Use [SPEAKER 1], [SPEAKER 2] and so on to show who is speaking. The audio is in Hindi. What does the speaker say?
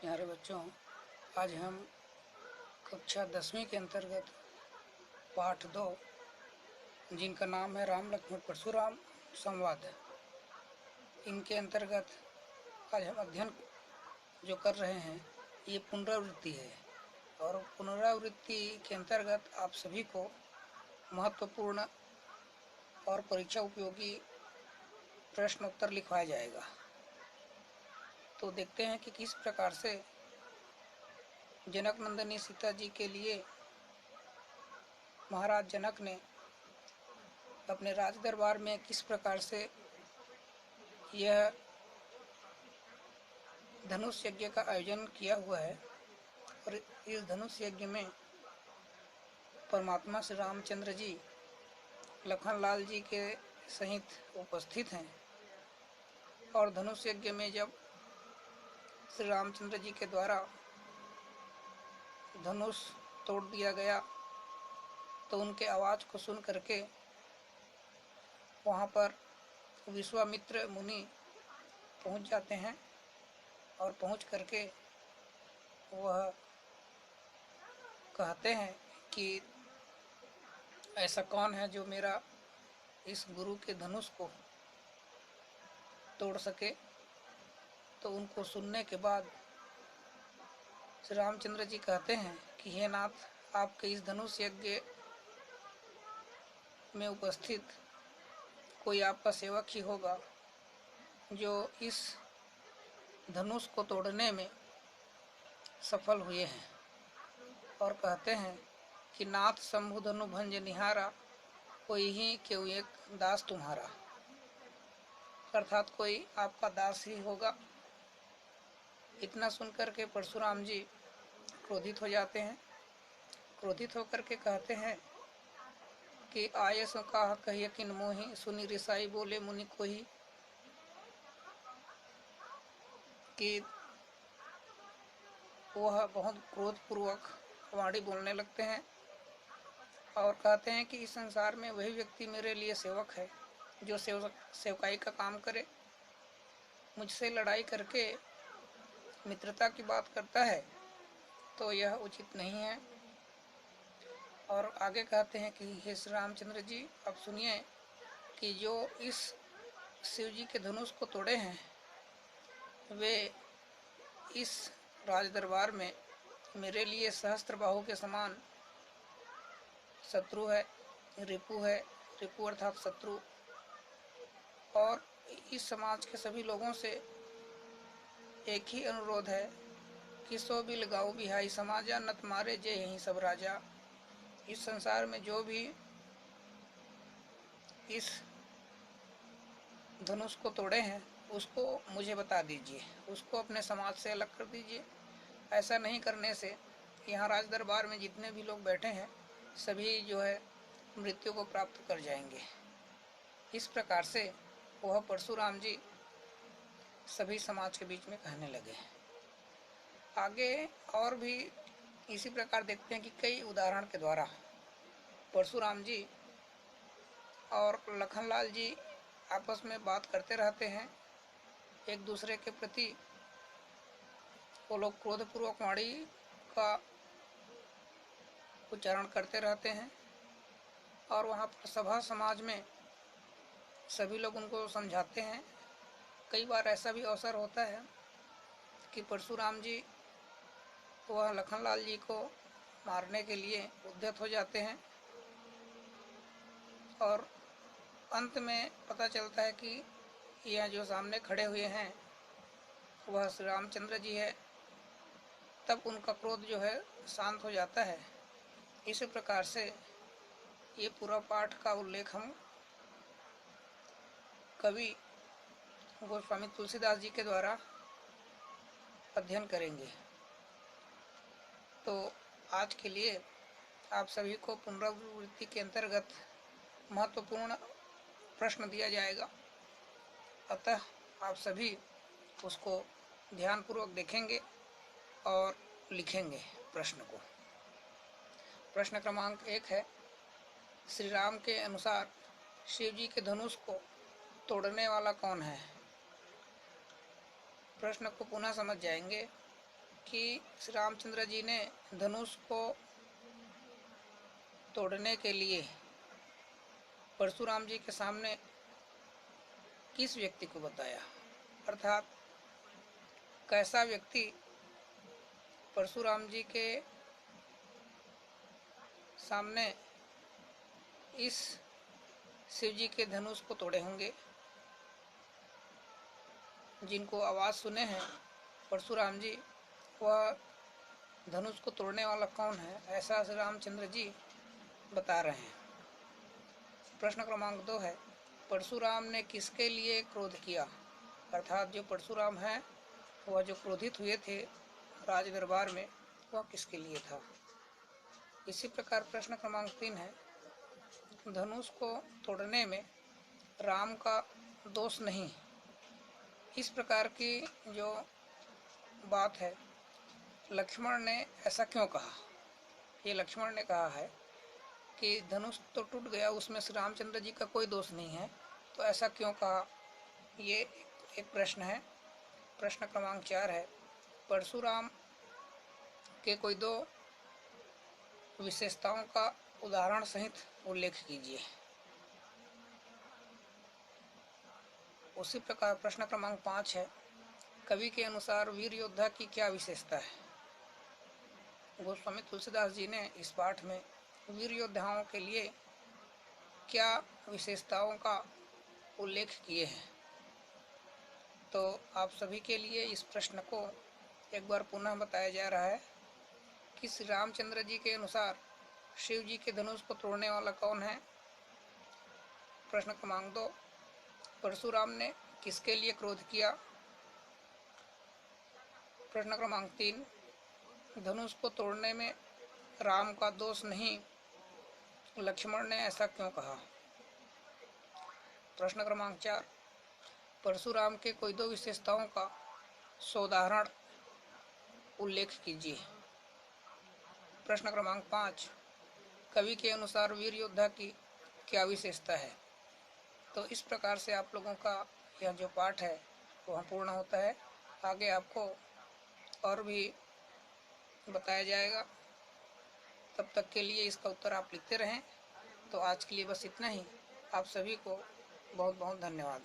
[SPEAKER 1] प्यारे बच्चों, आज हम कक्षा 10वीं के अंतर्गत पाठ 2, जिनका नाम है राम लक्ष्मण परशुराम संवाद, इनके अंतर्गत आज हम अध्ययन जो कर रहे हैं ये पुनरावृत्ति है। और पुनरावृत्ति के अंतर्गत आप सभी को महत्वपूर्ण और परीक्षा उपयोगी प्रश्न उत्तर लिखवाया जाएगा। तो देखते हैं कि किस प्रकार से जनक नंदिनी सीता जी के लिए महाराज जनक ने अपने राज दरबार में किस प्रकार से यह धनुष यज्ञ का आयोजन किया हुआ है। और इस धनुष यज्ञ में परमात्मा श्री रामचंद्र जी लखन लाल जी के सहित उपस्थित हैं। और धनुष यज्ञ में जब श्री रामचंद्र जी के द्वारा धनुष तोड़ दिया गया तो उनके आवाज़ को सुन करके वहाँ पर विश्वामित्र मुनि पहुँच जाते हैं। और पहुँच करके वह कहते हैं कि ऐसा कौन है जो मेरा इस गुरु के धनुष को तोड़ सके। तो उनको सुनने के बाद श्री रामचंद्र जी कहते हैं कि हे नाथ, आपके इस धनुष यज्ञ में उपस्थित कोई आपका सेवक ही होगा जो इस धनुष को तोड़ने में सफल हुए हैं। और कहते हैं कि नाथ शंभु धनु भंज निहारा, कोई ही क्यों एक दास तुम्हारा, अर्थात कोई आपका दास ही होगा। इतना सुनकर के परशुराम जी क्रोधित हो जाते हैं। क्रोधित होकर के कहते हैं कि आये सो कहा कहिए किन मोहि, सुनी रिसाई बोले मुनि कोही। कि वह बहुत क्रोधपूर्वक वाणी बोलने लगते हैं और कहते हैं कि इस संसार में वही व्यक्ति मेरे लिए सेवक है जो सेवकाई का काम करे। मुझसे लड़ाई करके मित्रता की बात करता है तो यह उचित नहीं है। और आगे कहते हैं कि हे श्री रामचंद्र जी, अब सुनिए कि जो इस शिव जी के धनुष को तोड़े हैं वे इस राज दरबार में मेरे लिए सहस्त्र बाहु के समान शत्रु है, रिपु है। रिपु अर्थात शत्रु। और इस समाज के सभी लोगों से एक ही अनुरोध है कि सो बिल गाँव बिहाई समाजा, नत मारे जय यहीं सब राजा। इस संसार में जो भी इस धनुष को तोड़े हैं उसको मुझे बता दीजिए, उसको अपने समाज से अलग कर दीजिए। ऐसा नहीं करने से यहाँ राज दरबार में जितने भी लोग बैठे हैं सभी जो है मृत्यु को प्राप्त कर जाएंगे। इस प्रकार से वह परशुराम जी सभी समाज के बीच में कहने लगे। आगे और भी इसी प्रकार देखते हैं कि कई उदाहरण के द्वारा परशुराम जी और लखनलाल जी आपस में बात करते रहते हैं। एक दूसरे के प्रति वो लोग क्रोधपूर्वक वाणी का उच्चारण करते रहते हैं। और वहाँ पर सभा समाज में सभी लोग उनको समझाते हैं। कई बार ऐसा भी अवसर होता है कि परशुराम जी वह लखनलाल जी को मारने के लिए उद्यत हो जाते हैं और अंत में पता चलता है कि यह जो सामने खड़े हुए हैं वह श्री रामचंद्र जी है। तब उनका क्रोध जो है शांत हो जाता है। इसी प्रकार से ये पूरा पाठ का उल्लेख हम कवि गोस्वामी तुलसीदास जी के द्वारा अध्ययन करेंगे। तो आज के लिए आप सभी को पुनरावृत्ति के अंतर्गत महत्वपूर्ण प्रश्न दिया जाएगा, अतः आप सभी उसको ध्यानपूर्वक देखेंगे और लिखेंगे प्रश्न को। प्रश्न क्रमांक 1 है, श्री राम के अनुसार शिव जी के धनुष को तोड़ने वाला कौन है। प्रश्न को पुनः समझ जाएंगे। कि श्री रामचंद्र जी ने धनुष को तोड़ने के लिए परशुराम जी के सामने किस व्यक्ति को बताया, अर्थात कैसा व्यक्ति परशुराम जी के सामने इस शिव जी के धनुष को तोड़े होंगे। जिनको आवाज़ सुने हैं परशुराम जी, वह धनुष को तोड़ने वाला कौन है, ऐसा श्री रामचंद्र जी बता रहे हैं। प्रश्न क्रमांक 2 है, परशुराम ने किसके लिए क्रोध किया, अर्थात जो परशुराम है वह जो क्रोधित हुए थे राज दरबार में, वह किसके लिए था। इसी प्रकार प्रश्न क्रमांक 3 है, धनुष को तोड़ने में राम का दोष नहीं, इस प्रकार की जो बात है लक्ष्मण ने ऐसा क्यों कहा। ये लक्ष्मण ने कहा है कि धनुष तो टूट गया, उसमें श्री रामचंद्र जी का कोई दोष नहीं है, तो ऐसा क्यों कहा, ये एक प्रश्न है। प्रश्न क्रमांक 4 है, परशुराम के कोई 2 विशेषताओं का उदाहरण सहित उल्लेख कीजिए। उसी प्रकार प्रश्न क्रमांक 5 है, कवि के अनुसार वीर योद्धा की क्या विशेषता है। गोस्वामी तुलसीदास जी ने इस पाठ में वीर योद्धाओं के लिए क्या विशेषताओं का उल्लेख किए हैं। तो आप सभी के लिए इस प्रश्न को एक बार पुनः बताया जा रहा है कि श्री रामचंद्र जी के अनुसार शिव जी के धनुष को तोड़ने वाला कौन है। प्रश्न क्रमांक 2, परशुराम ने किसके लिए क्रोध किया। प्रश्न क्रमांक 3, धनुष को तोड़ने में राम का दोष नहीं, लक्ष्मण ने ऐसा क्यों कहा। प्रश्न क्रमांक 4, परशुराम के कोई 2 विशेषताओं का सोदाहरण उल्लेख कीजिए। प्रश्न क्रमांक 5, कवि के अनुसार वीर योद्धा की क्या विशेषता है। तो इस प्रकार से आप लोगों का यह जो पाठ है वह पूर्ण होता है। आगे आपको और भी बताया जाएगा, तब तक के लिए इसका उत्तर आप लिखते रहें। तो आज के लिए बस इतना ही। आप सभी को बहुत बहुत धन्यवाद।